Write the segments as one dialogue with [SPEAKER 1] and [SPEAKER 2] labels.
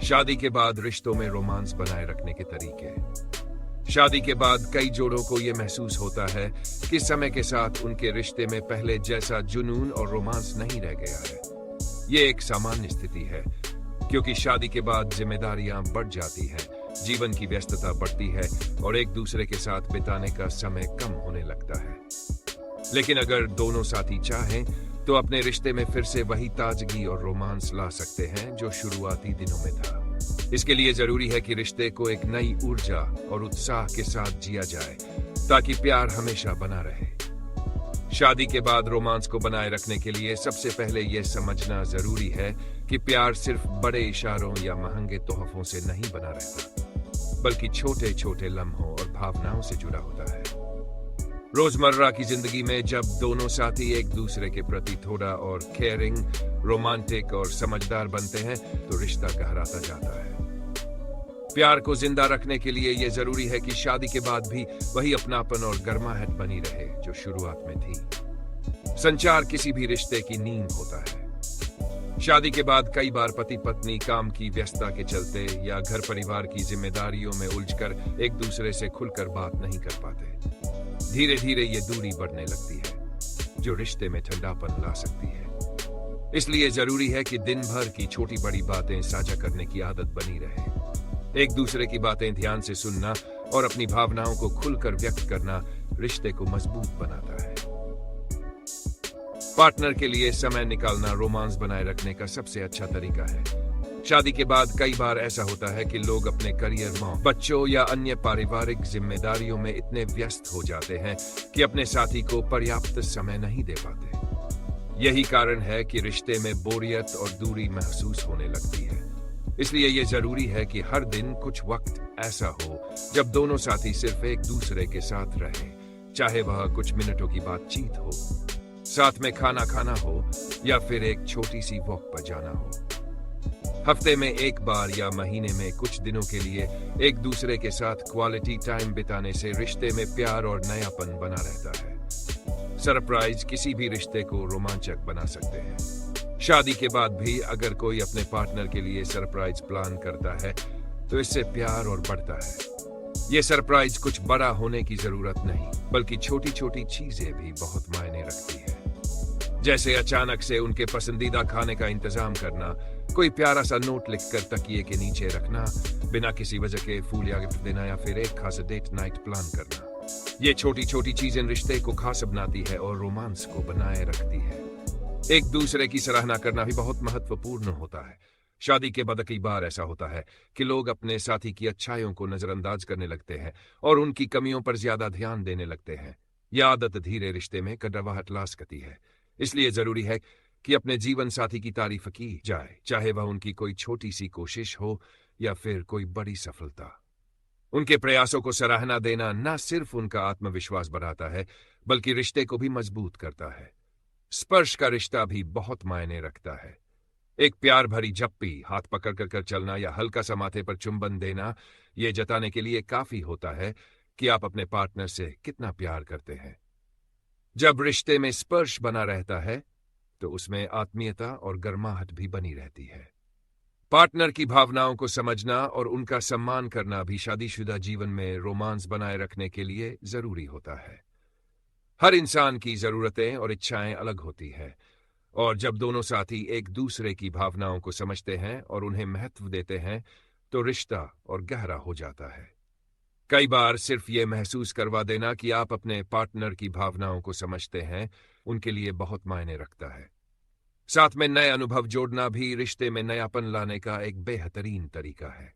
[SPEAKER 1] शादी के बाद रिश्तों में रोमांस बनाए रखने के तरीके। शादी के बाद कई जोड़ों को यह महसूस होता है कि समय के साथ उनके रिश्ते में पहले जैसा जुनून और रोमांस नहीं रह गया है। ये एक सामान्य स्थिति है, क्योंकि शादी के बाद जिम्मेदारियां बढ़ जाती हैं, जीवन की व्यस्तता बढ़ती है और एक दूसरे के साथ बिताने का समय कम होने लगता है। लेकिन अगर दोनों साथी चाहें तो अपने रिश्ते में फिर से वही ताजगी और रोमांस ला सकते हैं जो शुरुआती दिनों में था। इसके लिए जरूरी है कि रिश्ते को एक नई ऊर्जा और उत्साह के साथ जिया जाए, ताकि प्यार हमेशा बना रहे। शादी के बाद रोमांस को बनाए रखने के लिए सबसे पहले यह समझना जरूरी है कि प्यार सिर्फ बड़े इशारों या महंगे तोहफों से नहीं बना रहता, बल्कि छोटे छोटे लम्हों और भावनाओं से जुड़ा होता है। रोजमर्रा की जिंदगी में जब दोनों साथी एक दूसरे के प्रति थोड़ा और केयरिंग, रोमांटिक और समझदार बनते हैं तो रिश्ता गहराता जाता है। प्यार को जिंदा रखने के लिए यह जरूरी है कि शादी के बाद भी वही अपनापन और गर्माहट बनी रहे जो शुरुआत में थी। संचार किसी भी रिश्ते की नींव होता है। शादी के बाद कई बार पति पत्नी काम की व्यस्तता के चलते या घर परिवार की जिम्मेदारियों में उलझकर एक दूसरे से खुलकर बात नहीं कर पाते। धीरे धीरे ये दूरी बढ़ने लगती है, जो रिश्ते में ठंडापन ला सकती है। इसलिए जरूरी है कि दिन भर की छोटी बड़ी बातें साझा करने की आदत बनी रहे। एक दूसरे की बातें ध्यान से सुनना और अपनी भावनाओं को खुलकर व्यक्त करना रिश्ते को मजबूत बनाता है। पार्टनर के लिए समय निकालना रोमांस बनाए रखने का सबसे अच्छा तरीका है। शादी के बाद कई बार ऐसा होता है कि लोग अपने करियर में, बच्चों या अन्य पारिवारिक जिम्मेदारियों में इतने व्यस्त हो जाते हैं कि अपने साथी को पर्याप्त समय नहीं दे पाते। यही कारण है कि रिश्ते में बोरियत और दूरी महसूस होने लगती है। इसलिए यह जरूरी है कि हर दिन कुछ वक्त ऐसा हो जब दोनों साथी सिर्फ एक दूसरे के साथ रहें, चाहे वह कुछ मिनटों की बातचीत हो, साथ में खाना खाना हो या फिर एक छोटी सी वॉक पर जाना हो। हफ्ते में एक बार या महीने में कुछ दिनों के लिए एक दूसरे के साथ क्वालिटी टाइम बिताने से रिश्ते में प्यार और नयापन बना रहता है। सरप्राइज किसी भी रिश्ते को रोमांचक बना सकते हैं। शादी के बाद भी अगर कोई अपने पार्टनर के लिए सरप्राइज प्लान करता है तो इससे प्यार और बढ़ता है। ये सरप्राइज कुछ बड़ा होने की जरूरत नहीं, बल्कि छोटी छोटी चीजें भी बहुत मायने रखती है। जैसे अचानक से उनके पसंदीदा खाने का इंतजाम करना, कोई प्यारा सा नोट लिखकर तकिए के नीचे रखना, बिना किसी वजह के फूल या गिफ्ट देना या फिर एक खास डेट नाइट प्लान करना। ये छोटी छोटी चीजें रिश्ते को खास बनाती है और रोमांस को बनाए रखती है। एक दूसरे की सराहना करना भी बहुत महत्वपूर्ण होता है। शादी के बाद कई बार ऐसा होता है कि लोग अपने साथी की अच्छाइयों को नजरअंदाज करने लगते हैं और उनकी कमियों पर ज्यादा ध्यान देने लगते हैं। यह आदत धीरे रिश्ते में कड़वाहट ला सकती है। इसलिए जरूरी है कि अपने जीवन साथी की तारीफ की जाए, चाहे वह उनकी कोई छोटी सी कोशिश हो या फिर कोई बड़ी सफलता। उनके प्रयासों को सराहना देना न सिर्फ उनका आत्मविश्वास बढ़ाता है, बल्कि रिश्ते को भी मजबूत करता है। स्पर्श का रिश्ता भी बहुत मायने रखता है। एक प्यार भरी झप्पी, हाथ पकड़ कर चलना या हल्का सा माथे पर चुंबन देना, यह जताने के लिए काफी होता है कि आप अपने पार्टनर से कितना प्यार करते हैं। जब रिश्ते में स्पर्श बना रहता है तो उसमें आत्मीयता और गर्माहट भी बनी रहती है। पार्टनर की भावनाओं को समझना और उनका सम्मान करना भी शादीशुदा जीवन में रोमांस बनाए रखने के लिए जरूरी होता है। हर इंसान की जरूरतें और इच्छाएं अलग होती हैं, और जब दोनों साथी एक दूसरे की भावनाओं को समझते हैं और उन्हें महत्व देते हैं तो रिश्ता और गहरा हो जाता है। कई बार सिर्फ ये महसूस करवा देना कि आप अपने पार्टनर की भावनाओं को समझते हैं उनके लिए बहुत मायने रखता है। साथ में नए अनुभव जोड़ना भी रिश्ते में नयापन लाने का एक बेहतरीन तरीका है।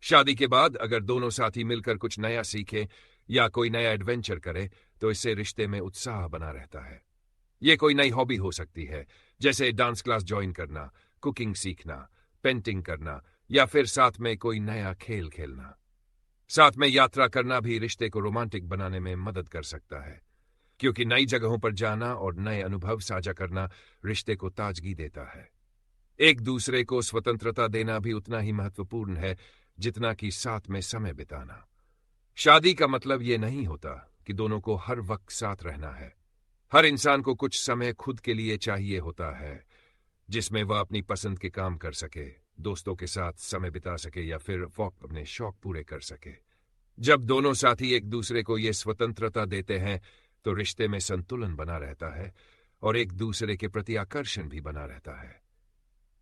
[SPEAKER 1] शादी के बाद अगर दोनों साथी मिलकर कुछ नया सीखें या कोई नया एडवेंचर करें तो इससे रिश्ते में उत्साह बना रहता है। ये कोई नई हॉबी हो सकती है, जैसे डांस क्लास ज्वाइन करना, कुकिंग सीखना, पेंटिंग करना या फिर साथ में कोई नया खेल खेलना। साथ में यात्रा करना भी रिश्ते को रोमांटिक बनाने में मदद कर सकता है, क्योंकि नई जगहों पर जाना और नए अनुभव साझा करना रिश्ते को ताजगी देता है। एक दूसरे को स्वतंत्रता देना भी उतना ही महत्वपूर्ण है जितना कि साथ में समय बिताना। शादी का मतलब ये नहीं होता कि दोनों को हर वक्त साथ रहना है। हर इंसान को कुछ समय खुद के लिए चाहिए होता है, जिसमें वह अपनी पसंद के काम कर सके, दोस्तों के साथ समय बिता सके या फिर वो अपने शौक पूरे कर सके। जब दोनों साथी एक दूसरे को ये स्वतंत्रता देते हैं तो रिश्ते में संतुलन बना रहता है और एक दूसरे के प्रति आकर्षण भी बना रहता है।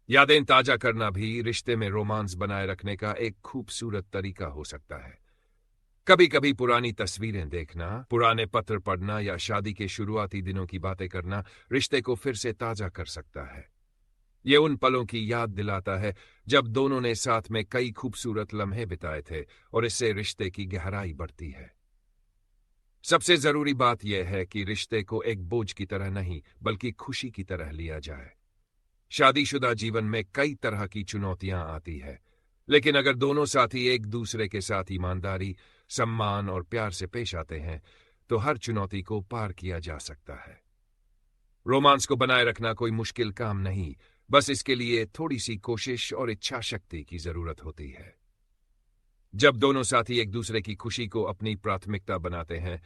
[SPEAKER 1] यादें ताजा करना भी रिश्ते में रोमांस बनाए रखने का एक खूबसूरत तरीका हो सकता है। कभी कभी पुरानी तस्वीरें देखना, पुराने पत्र पढ़ना या शादी के शुरुआती दिनों की बातें करना रिश्ते को फिर से ताजा कर सकता है। ये उन पलों की याद दिलाता है जब दोनों ने साथ में कई खूबसूरत लम्हे बिताए थे और इससे रिश्ते की गहराई बढ़ती है। सबसे जरूरी बात यह है कि रिश्ते को एक बोझ की तरह नहीं बल्कि खुशी की तरह लिया जाए। शादीशुदा जीवन में कई तरह की चुनौतियां आती है, लेकिन अगर दोनों साथी एक दूसरे के साथ ईमानदारी, सम्मान और प्यार से पेश आते हैं तो हर चुनौती को पार किया जा सकता है। रोमांस को बनाए रखना कोई मुश्किल काम नहीं, बस इसके लिए थोड़ी सी कोशिश और इच्छा शक्ति की जरूरत होती है। जब दोनों साथी एक दूसरे की खुशी को अपनी प्राथमिकता बनाते हैं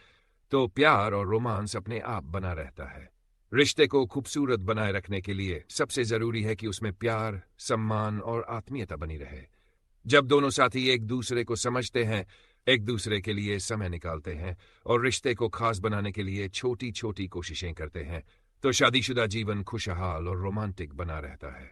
[SPEAKER 1] तो प्यार और रोमांस अपने आप बना रहता है। रिश्ते को खूबसूरत बनाए रखने के लिए सबसे जरूरी है कि उसमें प्यार, सम्मान और आत्मीयता बनी रहे। जब दोनों साथी एक दूसरे को समझते हैं, एक दूसरे के लिए समय निकालते हैं और रिश्ते को खास बनाने के लिए छोटी छोटी कोशिशें करते हैं तो शादीशुदा जीवन खुशहाल और रोमांटिक बना रहता है।